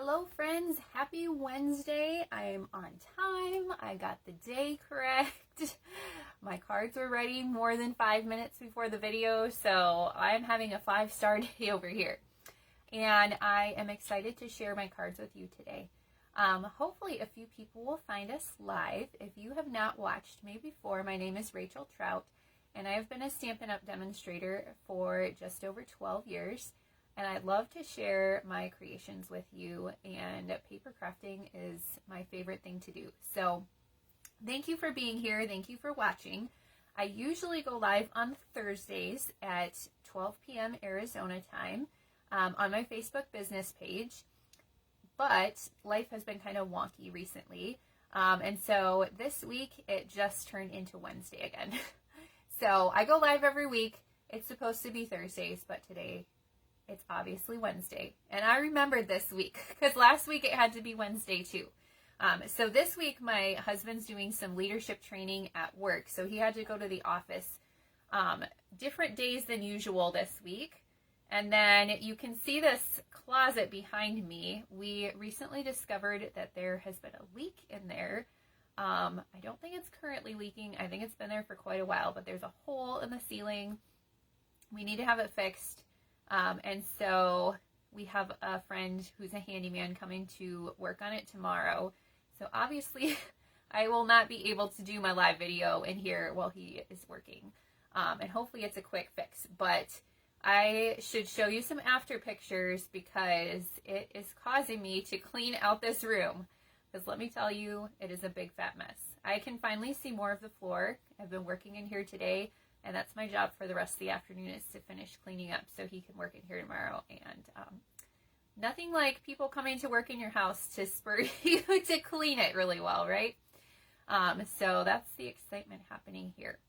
Hello friends, happy Wednesday. I am on time. I got the day correct. My cards were ready more than 5 minutes before the video, so I'm having a 5-star day over here. And I am excited to share my cards with you today. Hopefully a few people will find us live. If you have not watched me before, my name is Rachel Trout, and I have been a Stampin' Up! Demonstrator for just over 12 years. And I love to share my creations with you, and paper crafting is my favorite thing to do. So thank you for being here. Thank you for watching. I usually go live on Thursdays at 12 p.m. Arizona time on my Facebook business page, but life has been kind of wonky recently. And so this week it just turned into Wednesday again. So I go live every week. It's supposed to be Thursdays, but today it's obviously Wednesday. And I remembered this week because last week it had to be Wednesday too. So this week my husband's doing some leadership training at work. So he had to go to the office different days than usual this week. And then you can see this closet behind me. We recently discovered that there has been a leak in there. I don't think it's currently leaking. I think it's been there for quite a while, but there's a hole in the ceiling. We need to have it fixed. And so we have a friend who's a handyman coming to work on it tomorrow. So obviously I will not be able to do my live video in here while he is working. And hopefully it's a quick fix, but I should show you some after pictures because it is causing me to clean out this room. Because let me tell you, it is a big fat mess. I can finally see more of the floor. I've been working in here today. And that's my job for the rest of the afternoon is to finish cleaning up so he can work in here tomorrow. And nothing like people coming to work in your house to spur you to clean it really well, right? So that's the excitement happening here.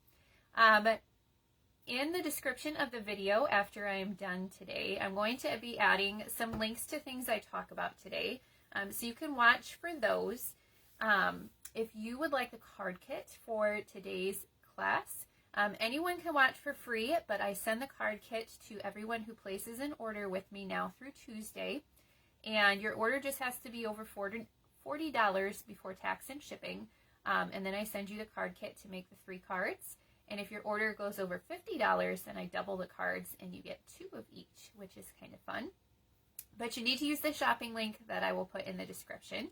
In the description of the video after I am done today, I'm going to be adding some links to things I talk about today. So you can watch for those. If you would like a card kit for today's class, anyone can watch for free, but I send the card kit to everyone who places an order with me now through Tuesday. And your order just has to be over $40 before tax and shipping. And then I send you the card kit to make the 3 cards. And if your order goes over $50, then I double the cards and you get 2 of each, which is kind of fun. But you need to use the shopping link that I will put in the description.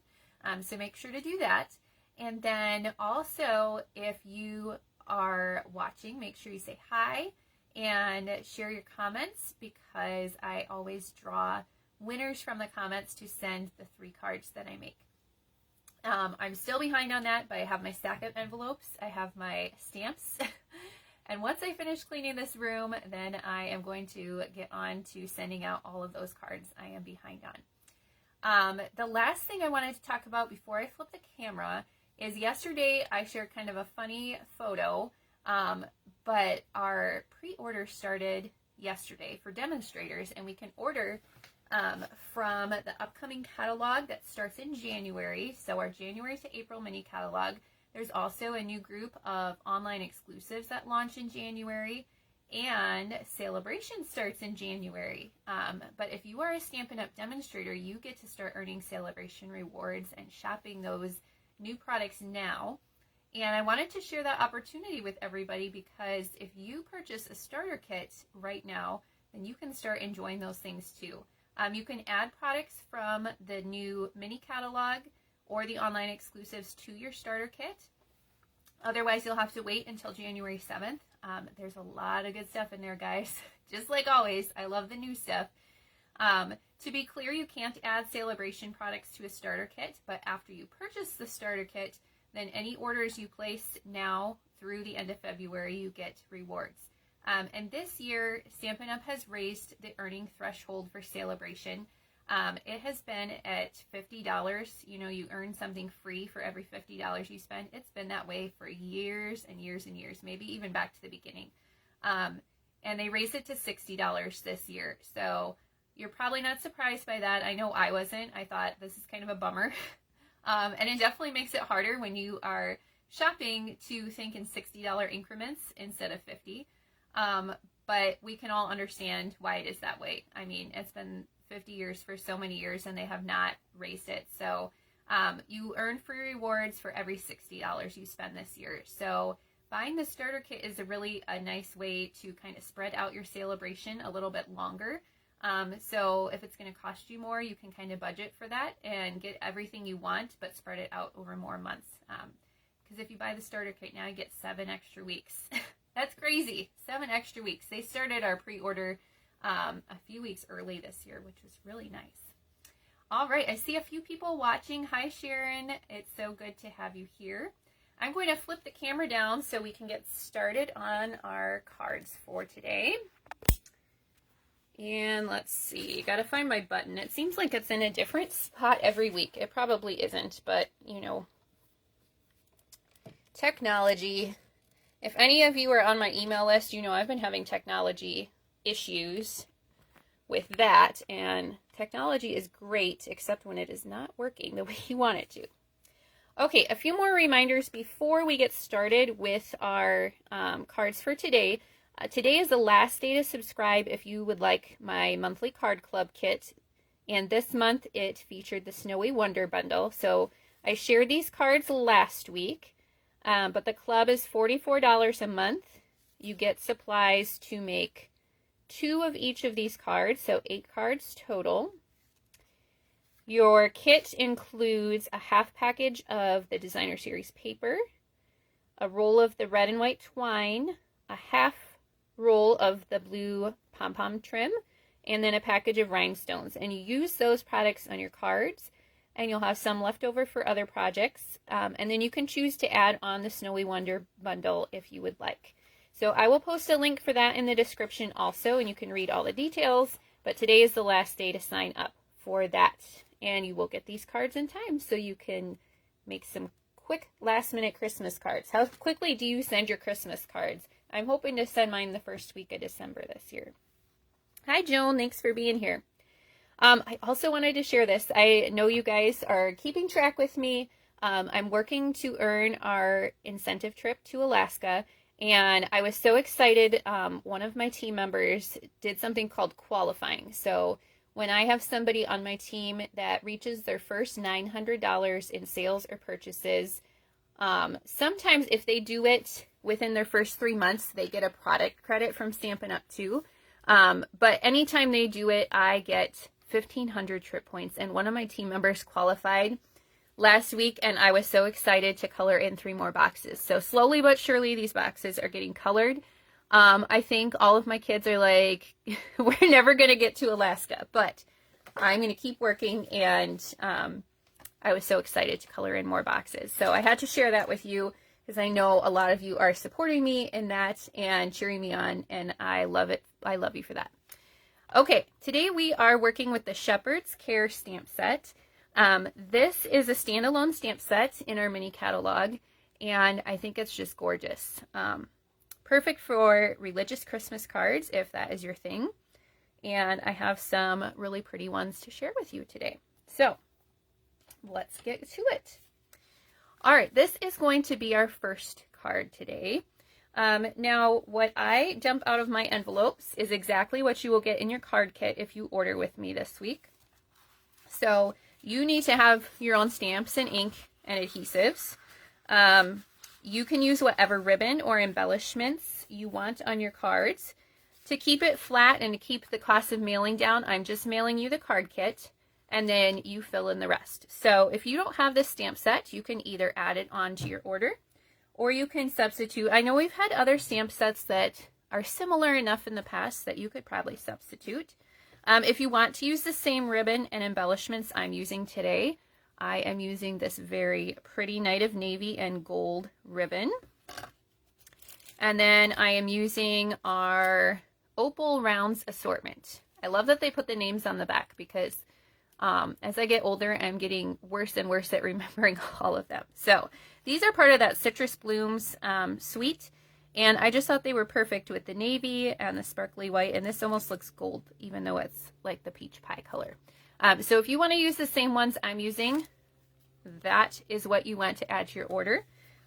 So make sure to do that. And then also, if you are watching, make sure you say hi and share your comments because I always draw winners from the comments to send the 3 cards that I make. I'm still behind on that, but I have my stack of envelopes, I have my stamps, and once I finish cleaning this room, then I am going to get on to sending out all of those cards I am behind on. The last thing I wanted to talk about before I flip the camera is yesterday I shared kind of a funny photo, but our pre-order started yesterday for demonstrators, and we can order from the upcoming catalog that starts in January, so our January to April mini catalog. There's also a new group of online exclusives that launch in January, and Celebration starts in January. But if you are a Stampin' Up! Demonstrator, you get to start earning Celebration rewards and shopping those new products now. And I wanted to share that opportunity with everybody because if you purchase a starter kit right now, then you can start enjoying those things too. You can add products from the new mini catalog or the online exclusives to your starter kit. Otherwise, you'll have to wait until January 7th. There's a lot of good stuff in there, guys. Just like always, I love the new stuff. To be clear, you can't add Celebration products to a starter kit, but after you purchase the starter kit, then any orders you place now through the end of February, you get rewards. And this year, Stampin' Up! Has raised the earning threshold for Celebration. It has been at $50. You know, you earn something free for every $50 you spend. It's been that way for years and years and years, maybe even back to the beginning. And they raised it to $60 this year. So you're probably not surprised by that. I know I wasn't. I thought this is kind of a bummer. And it definitely makes it harder when you are shopping to think in $60 increments instead of $50. But we can all understand why it is that way. I mean, it's been 50 years for so many years and they have not raised it. So you earn free rewards for every $60 you spend this year. So buying the starter kit is a nice way to kind of spread out your celebration a little bit longer. So if it's going to cost you more, you can kind of budget for that and get everything you want, but spread it out over more months. Because if you buy the starter kit now, you get 7 extra weeks. That's crazy. 7 extra weeks. They started our pre-order a few weeks early this year, which was really nice. All right, I see a few people watching. Hi, Sharon. It's so good to have you here. I'm going to flip the camera down so we can get started on our cards for today. And let's see, got to find my button. It seems like it's in a different spot every week. It probably isn't, but you know, technology. If any of you are on my email list, you know I've been having technology issues with that, and technology is great except when it is not working the way you want it to. Okay, a few more reminders before we get started with our cards for today. Today is the last day to subscribe if you would like my monthly card club kit, and this month it featured the Snowy Wonder bundle. So I shared these cards last week, but the club is $44 a month. You get supplies to make 2 of each of these cards, so 8 cards total. Your kit includes a half package of the Designer Series paper, a roll of the red and white twine, a half roll of the blue pom-pom trim, and then a package of rhinestones. And you use those products on your cards, and you'll have some left over for other projects. And then you can choose to add on the Snowy Wonder bundle if you would like. So I will post a link for that in the description also, and you can read all the details. But today is the last day to sign up for that. And you will get these cards in time so you can make some quick last-minute Christmas cards. How quickly do you send your Christmas cards? I'm hoping to send mine the first week of December this year. Hi, Joan. Thanks for being here. I also wanted to share this. I know you guys are keeping track with me. I'm working to earn our incentive trip to Alaska, and I was so excited. One of my team members did something called qualifying. So when I have somebody on my team that reaches their first $900 in sales or purchases, sometimes if they do it within their first 3 months, they get a product credit from Stampin' Up! Too. But anytime they do it, I get 1,500 trip points. And one of my team members qualified last week, and I was so excited to color in 3 more boxes. So slowly but surely, these boxes are getting colored. I think all of my kids are like, we're never going to get to Alaska, but I'm going to keep working, and I was so excited to color in more boxes. So I had to share that with you because I know a lot of you are supporting me in that and cheering me on, and I love it. I love you for that. Okay, today we are working with the Shepherd's Care stamp set. This is a standalone stamp set in our mini catalog, and I think it's just gorgeous. Perfect for religious Christmas cards, if that is your thing. And I have some really pretty ones to share with you today. So let's get to it. All right, this is going to be our first card today. Now, what I dump out of my envelopes is exactly what you will get in your card kit if you order with me this week. So you need to have your own stamps and ink and adhesives. You can use whatever ribbon or embellishments you want on your cards. To keep it flat and to keep the cost of mailing down, I'm just mailing you the card kit, and then you fill in the rest. So if you don't have this stamp set, you can either add it onto your order, or you can substitute. I know we've had other stamp sets that are similar enough in the past that you could probably substitute. If you want to use the same ribbon and embellishments I'm using today, I am using this very pretty Night of Navy and Gold ribbon. And then I am using our Opal Rounds assortment. I love that they put the names on the back because as I get older, I'm getting worse and worse at remembering all of them. So these are part of that Citrus Blooms suite. And I just thought they were perfect with the navy and the sparkly white. And this almost looks gold, even though it's like the peach pie color. So if you want to use the same ones I'm using, that is what you want to add to your order.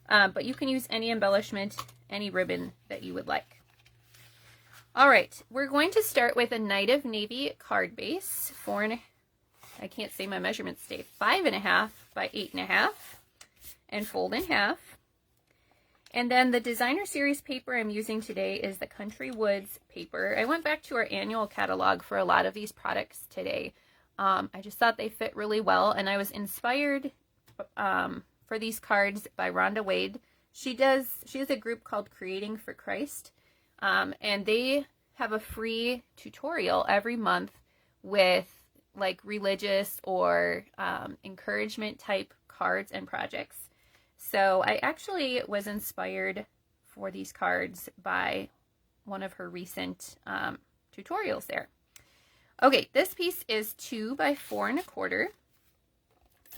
But you can use any embellishment, any ribbon that you would like. All right, we're going to start with a Night of Navy card base, I can't say my measurements today, 5.5 by 8.5, and fold in half. And then the designer series paper I'm using today is the Country Woods paper. I went back to our annual catalog for a lot of these products today. I just thought they fit really well, and I was inspired for these cards by Rhonda Wade. She has a group called Creating for Christ, and they have a free tutorial every month with like religious or encouragement type cards and projects. So I actually was inspired for these cards by one of her recent tutorials there. Okay, this piece is 2 by 4.25,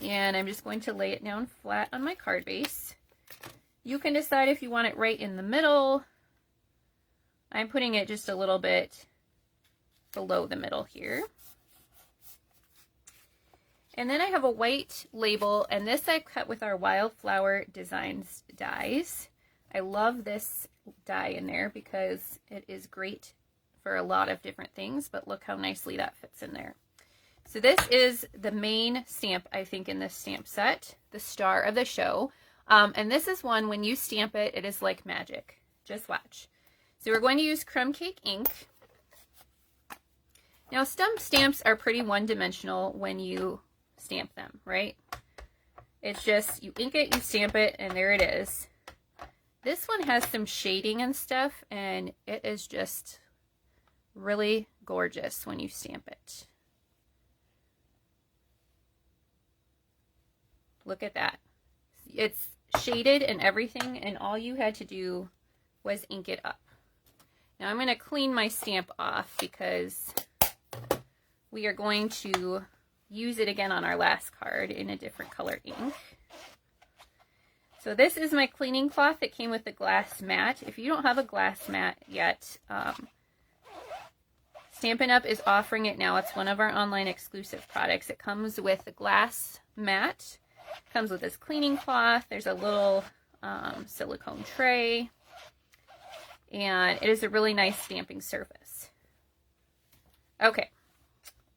and I'm just going to lay it down flat on my card base. You can decide if you want it right in the middle. I'm putting it just a little bit below the middle here. And then I have a white label, and this I cut with our Wildflower Designs dies. I love this die in there because it is great for a lot of different things, but look how nicely that fits in there. So this is the main stamp, I think, in this stamp set, the star of the show. And this is one, when you stamp it, it is like magic. Just watch. So we're going to use crumb cake ink. Now, some stamps are pretty one-dimensional when you stamp them, right? It's just, you ink it, you stamp it, and there it is. This one has some shading and stuff, and it is just really gorgeous when you stamp it. Look at that. It's shaded and everything, and all you had to do was ink it up. Now I'm going to clean my stamp off because we are going to use it again on our last card in a different color ink. So this is my cleaning cloth that came with the glass mat. If you don't have a glass mat yet, Stampin' Up! Is offering it now. It's one of our online exclusive products. It comes with a glass mat. It comes with this cleaning cloth. There's a little silicone tray. And it is a really nice stamping surface. Okay,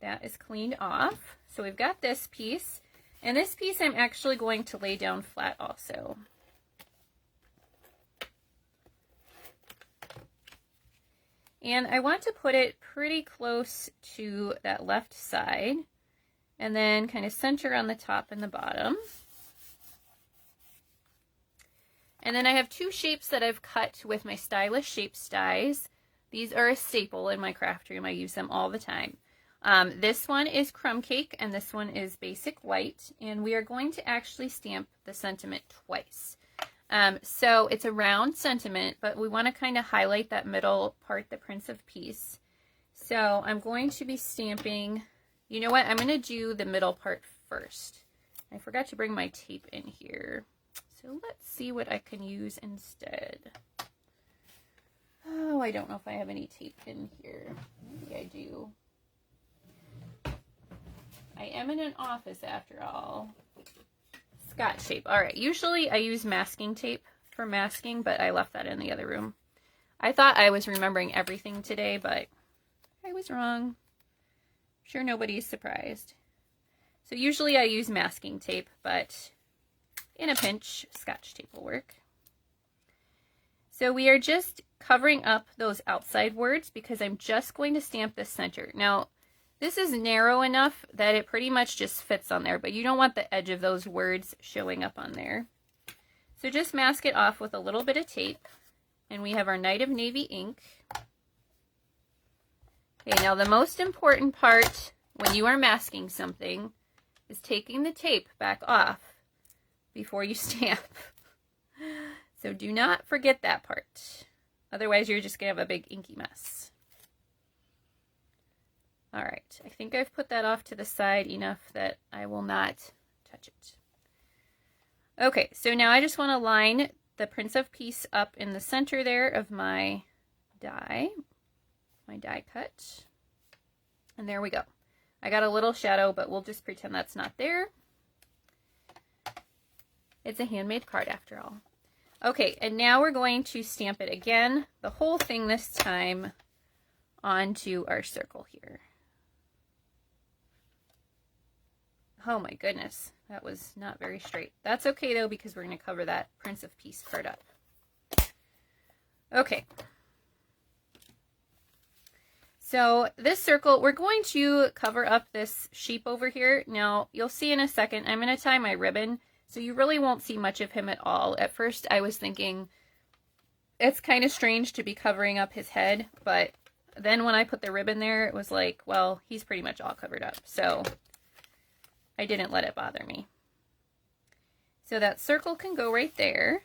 that is cleaned off. So we've got this piece. And this piece I'm actually going to lay down flat also. And I want to put it pretty close to that left side, and then kind of center on the top and the bottom. And then I have 2 shapes that I've cut with my Stylish Shapes dies. These are a staple in my craft room. I use them all the time. This one is crumb cake, and this one is basic white, and we are going to actually stamp the sentiment twice. So it's a round sentiment, but we want to kind of highlight that middle part, the Prince of Peace. So I'm going to be stamping, you know what, I'm going to do the middle part first. I forgot to bring my tape in here. So let's see what I can use instead. Oh, I don't know if I have any tape in here. Maybe I do. I am in an office after all. Scotch tape. All right. Usually I use masking tape for masking, but I left that in the other room. I thought I was remembering everything today, but I was wrong. I'm sure nobody's surprised. So usually I use masking tape, but in a pinch, Scotch tape will work. So we are just covering up those outside words because I'm just going to stamp the center. Now, this is narrow enough that it pretty much just fits on there, but you don't want the edge of those words showing up on there. So just mask it off with a little bit of tape, and we have our Night of Navy ink. Okay, now the most important part when you are masking something is taking the tape back off before you stamp. So do not forget that part. Otherwise, you're just going to have a big inky mess. All right, I think I've put that off to the side enough that I will not touch it. Okay, so now I just want to line the Prince of Peace up in the center there of my die cut. And there we go. I got a little shadow, but we'll just pretend that's not there. It's a handmade card after all. Okay, and now we're going to stamp it again, the whole thing this time, onto our circle here. Oh my goodness, that was not very straight. That's okay though, because we're going to cover that Prince of Peace card up. Okay. So this circle, we're going to cover up this sheep over here. Now, you'll see in a second, I'm going to tie my ribbon, so you really won't see much of him at all. At first, I was thinking it's kind of strange to be covering up his head, but then when I put the ribbon there, it was like, well, he's pretty much all covered up. So I didn't let it bother me. So that circle can go right there.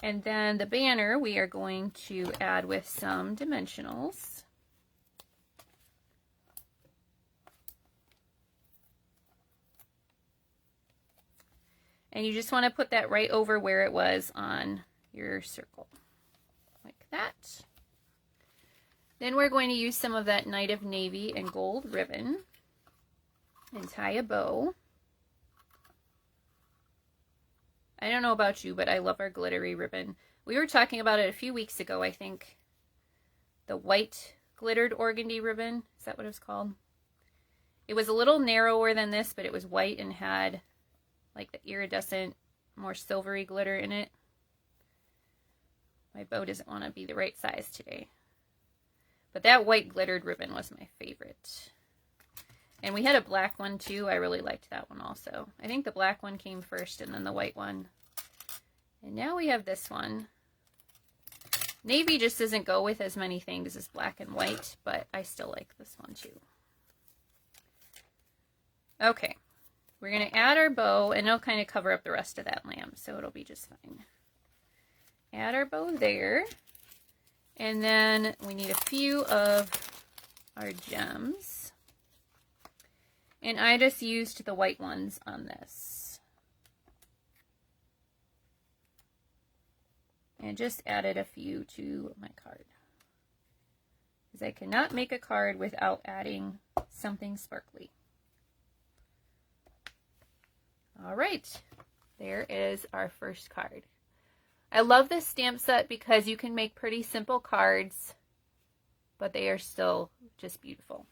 And then the banner, we are going to add with some dimensionals. And you just want to put that right over where it was on your circle, like that. Then we're going to use some of that Night of Navy and Gold ribbon and tie a bow. I don't know about you, but I love our glittery ribbon. We were talking about it a few weeks ago, I think. The white glittered organdy ribbon. Is that what it was called? It was a little narrower than this, but it was white and had like the iridescent, more silvery glitter in it. My bow doesn't want to be the right size today. But that white glittered ribbon was my favorite. And we had a black one too. I really liked that one also. I think the black one came first and then the white one. And now we have this one. Navy just doesn't go with as many things as black and white, but I still like this one too. Okay. We're going to add our bow, and it'll kind of cover up the rest of that lamb, so it'll be just fine. Add our bow there. And then we need a few of our gems. And I just used the white ones on this. And just added a few to my card. Because I cannot make a card without adding something sparkly. All right, there is our first card. I love this stamp set because you can make pretty simple cards, but they are still just beautiful.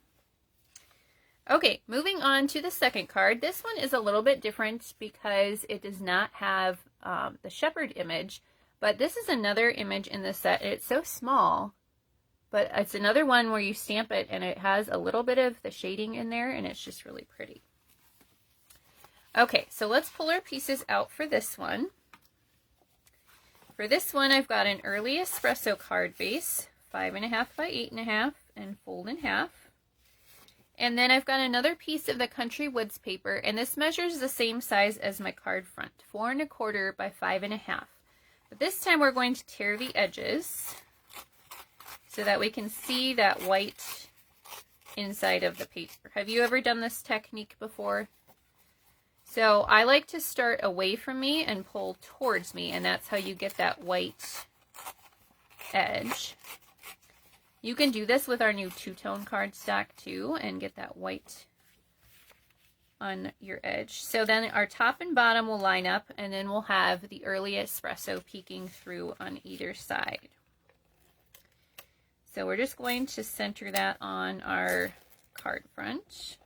Okay, moving on to the second card. This one is a little bit different because it does not have the shepherd image, but this is another image in the set. It's so small, but it's another one where you stamp it and it has a little bit of the shading in there, and it's just really pretty. Okay, so let's pull our pieces out for this one. For this one, I've got an early espresso card base, 5.5 by 8.5, and fold in half. And then I've got another piece of the Country Woods paper, and this measures the same size as my card front, 4.25 by 5.5. But this time we're going to tear the edges so that we can see that white inside of the paper. Have you ever done this technique before? So I like to start away from me and pull towards me, and that's how you get that white edge. You can do this with our new two-tone cardstock too and get that white on your edge. So then our top and bottom will line up, and then we'll have the early espresso peeking through on either side. So we're just going to center that on our card front.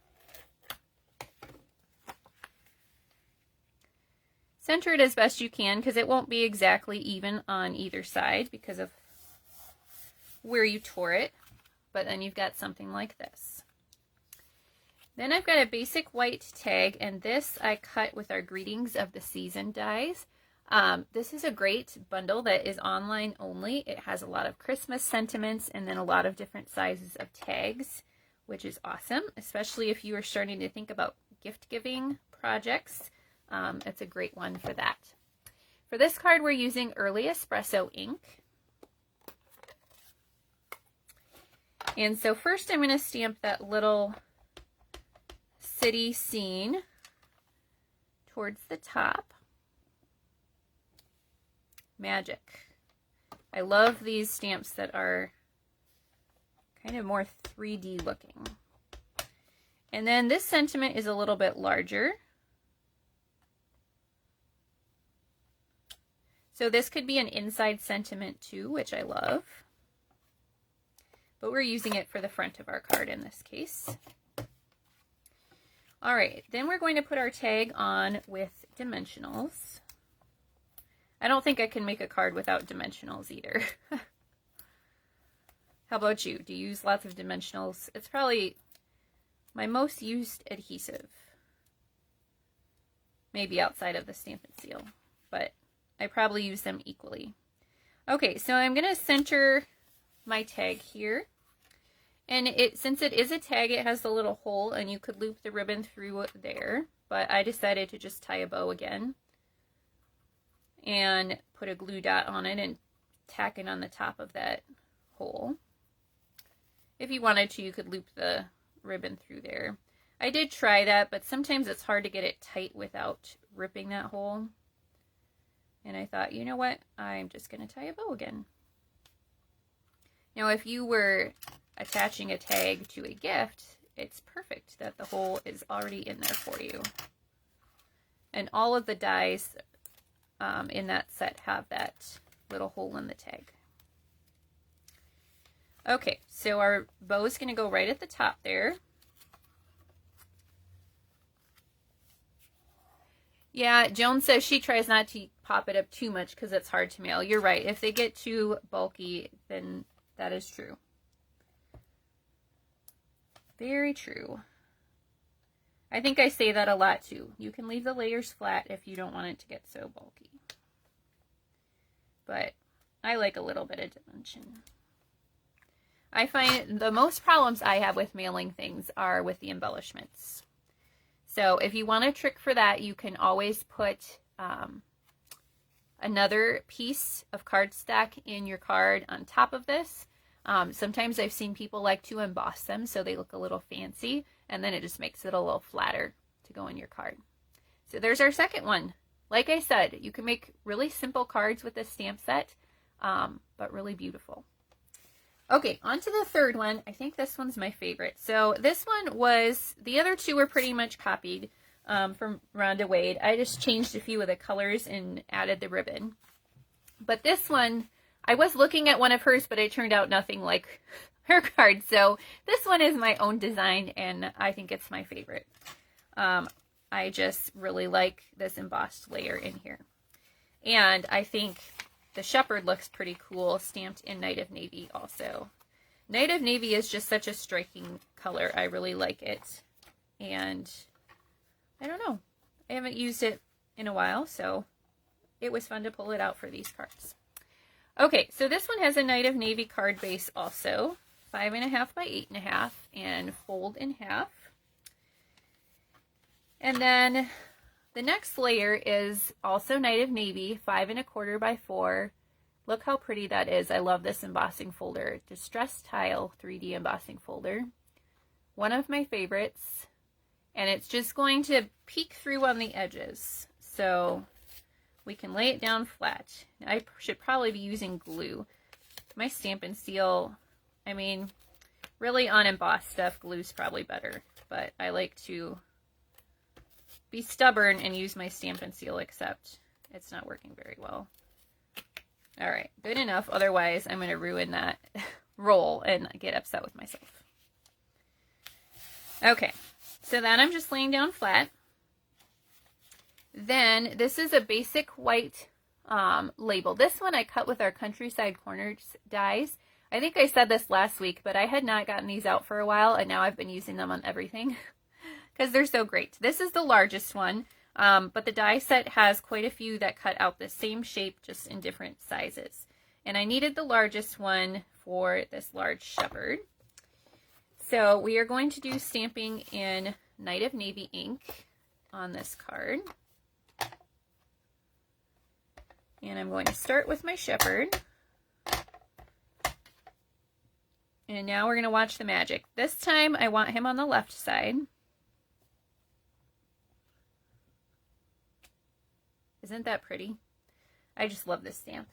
Center it as best you can because it won't be exactly even on either side because of where you tore it, but then you've got something like this. Then I've got a basic white tag, and this I cut with our Greetings of the Season dies. This is a great bundle that is online only. It has a lot of Christmas sentiments and then a lot of different sizes of tags, which is awesome, especially if you are starting to think about gift giving projects. It's a great one for that. For this card, we're using Early Espresso ink. And so first I'm going to stamp that little city scene towards the top. Magic. I love these stamps that are kind of more 3D looking. And then this sentiment is a little bit larger. So this could be an inside sentiment too, which I love. but we're using it for the front of our card in this case. All right, then we're going to put our tag on with dimensionals. I don't think I can make a card without dimensionals either. How about you? Do you use lots of dimensionals? It's probably my most used adhesive. Maybe outside of the Stampin' Seal, but I probably use them equally. Okay, so I'm going to center my tag here. And since it is a tag, it has the little hole, and you could loop the ribbon through there. But I decided to just tie a bow again and put a glue dot on it and tack it on the top of that hole. If you wanted to, you could loop the ribbon through there. I did try that, but sometimes it's hard to get it tight without ripping that hole. And I thought, you know what? I'm just going to tie a bow again. Now, if you were attaching a tag to a gift, it's perfect that the hole is already in there for you. And all of the dies in that set have that little hole in the tag. Okay, so our bow is going to go right at the top there. Yeah, Joan says she tries not to pop it up too much because it's hard to mail. You're right. If they get too bulky, then that is true. Very true. I think I say that a lot too. You can leave the layers flat if you don't want it to get so bulky. But I like a little bit of dimension. I find the most problems I have with mailing things are with the embellishments. So if you want a trick for that, you can always put another piece of cardstock in your card on top of this. Sometimes I've seen people like to emboss them so they look a little fancy, and then it just makes it a little flatter to go in your card. So there's our second one. Like I said, you can make really simple cards with this stamp set, but really beautiful. Okay, on to the third one. I think this one's my favorite. So this one was, the other two were pretty much copied from Rhonda Wade. I just changed a few of the colors and added the ribbon. But this one, I was looking at one of hers, but it turned out nothing like her card. So this one is my own design, and I think it's my favorite. I just really like this embossed layer in here. And I think the shepherd looks pretty cool, stamped in Night of Navy also. Night of Navy is just such a striking color. I really like it. And I don't know. I haven't used it in a while, so it was fun to pull it out for these cards. Okay, so this one has a Night of Navy card base also. 5.5 by 8.5 and fold in half. And then the next layer is also Night of Navy, 5.25 by 4. Look how pretty that is. I love this embossing folder. Distress Tile 3D embossing folder. One of my favorites. And it's just going to peek through on the edges. So we can lay it down flat. I should probably be using glue. My Stampin' Seal, I mean, really on embossed stuff, glue's probably better. But I like to be stubborn and use my Stampin' Seal, except it's not working very well. All right, good enough. Otherwise, I'm going to ruin that roll and get upset with myself. Okay, so then I'm just laying down flat. Then this is a basic white label. This one I cut with our Countryside Corners dies. I think I said this last week, but I had not gotten these out for a while, and now I've been using them on everything because they're so great. This is the largest one, but the die set has quite a few that cut out the same shape, just in different sizes. And I needed the largest one for this large shepherd. So we are going to do stamping in Night of Navy ink on this card. And I'm going to start with my shepherd. And now we're going to watch the magic. This time I want him on the left side. Isn't that pretty? I just love this stamp.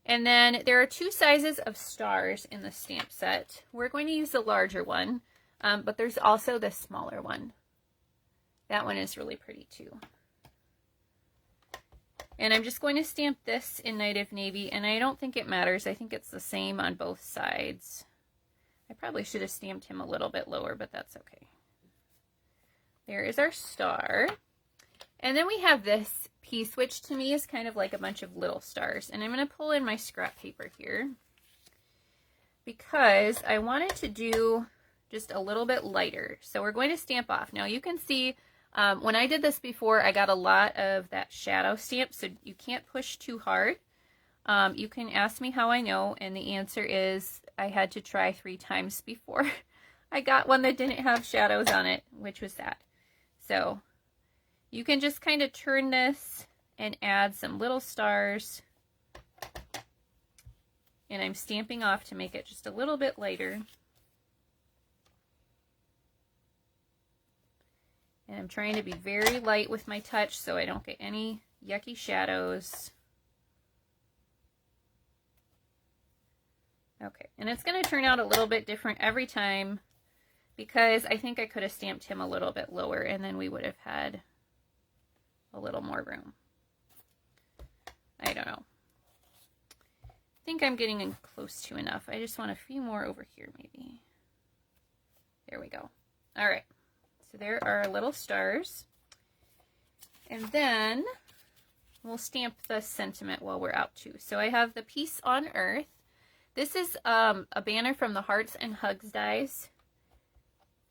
And then there are two sizes of stars in the stamp set. We're going to use the larger one, but there's also the smaller one. That one is really pretty too. And I'm just going to stamp this in Native Navy, and I don't think it matters. I think it's the same on both sides. I probably should have stamped him a little bit lower, but that's okay. There is our star. And then we have this piece, which to me is kind of like a bunch of little stars. And I'm going to pull in my scrap paper here because I wanted to do just a little bit lighter. So we're going to stamp off. Now you can see when I did this before, I got a lot of that shadow stamp, so you can't push too hard. You can ask me how I know, and the answer is I had to try 3 times before I got one that didn't have shadows on it, which was that. So you can just kind of turn this and add some little stars. And I'm stamping off to make it just a little bit lighter. And I'm trying to be very light with my touch so I don't get any yucky shadows. Okay, and it's going to turn out a little bit different every time because I think I could have stamped him a little bit lower and then we would have had a little more room. I don't know. I think I'm getting in close to enough. I just want a few more over here maybe. There we go. All right. So there are our little stars. And then we'll stamp the sentiment while we're out too. So I have the Peace on Earth. This is a banner from the Hearts and Hugs dies.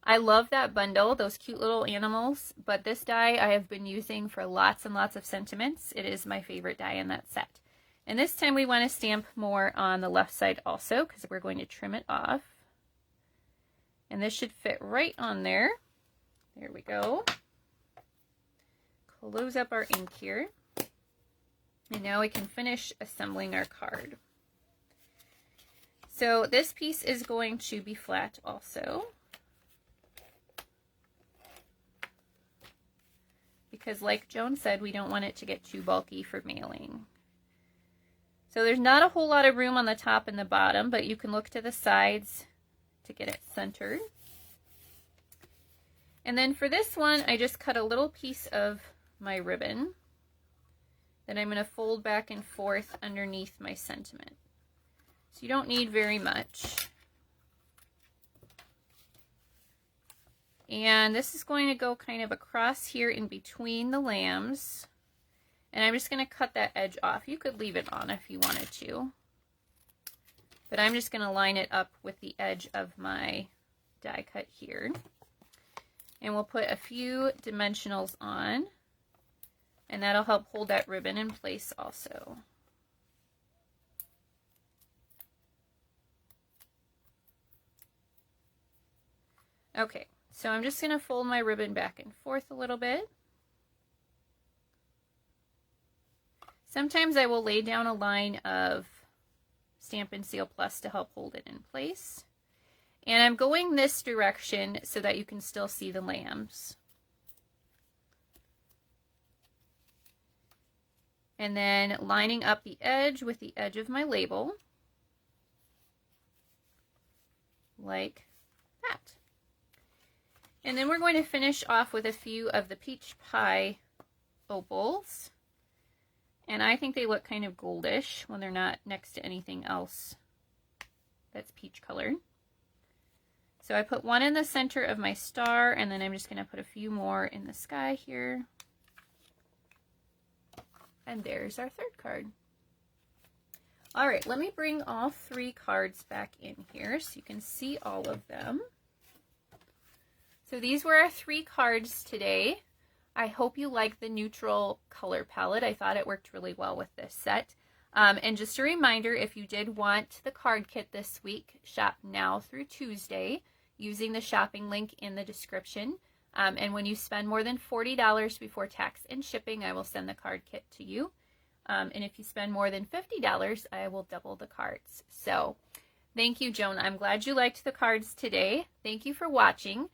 I love that bundle, those cute little animals, but this die I have been using for lots and lots of sentiments. It is my favorite die in that set. And this time we want to stamp more on the left side also because we're going to trim it off. And this should fit right on there. There we go. Close up our ink here. And now we can finish assembling our card. So this piece is going to be flat also. Because like Joan said, we don't want it to get too bulky for mailing. So there's not a whole lot of room on the top and the bottom, but you can look to the sides to get it centered. And then for this one, I just cut a little piece of my ribbon that I'm going to fold back and forth underneath my sentiment. So you don't need very much. And this is going to go kind of across here in between the lambs. And I'm just going to cut that edge off. You could leave it on if you wanted to. But I'm just going to line it up with the edge of my die cut here. And we'll put a few dimensionals on. And that'll help hold that ribbon in place also. Okay, so I'm just going to fold my ribbon back and forth a little bit. Sometimes I will lay down a line of Stampin' Seal Plus to help hold it in place. And I'm going this direction so that you can still see the lambs. And then lining up the edge with the edge of my label. Like that. And then we're going to finish off with a few of the peach pie opals. And I think they look kind of goldish when they're not next to anything else that's peach colored. So I put one in the center of my star, and then I'm just going to put a few more in the sky here. And there's our third card. All right, let me bring all 3 cards back in here so you can see all of them. So these were our 3 cards today. I hope you like the neutral color palette. I thought it worked really well with this set. And just a reminder, if you did want the card kit this week, shop now through Tuesday using the shopping link in the description. And when you spend more than $40 before tax and shipping, I will send the card kit to you. And if you spend more than $50, I will double the cards. So thank you, Joan. I'm glad you liked the cards today. Thank you for watching.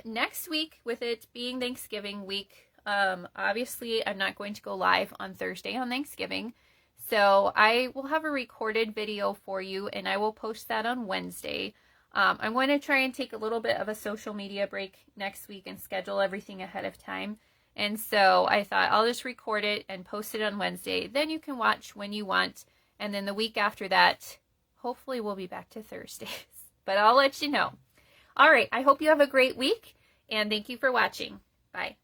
Next week, with it being Thanksgiving week, obviously I'm not going to go live on Thursday on Thanksgiving. So I will have a recorded video for you, and I will post that on Wednesday. I'm going to try and take a little bit of a social media break next week and schedule everything ahead of time. And so I thought I'll just record it and post it on Wednesday. Then you can watch when you want. And then the week after that, hopefully we'll be back to Thursdays. But I'll let you know. All right, I hope you have a great week, and thank you for watching. Bye.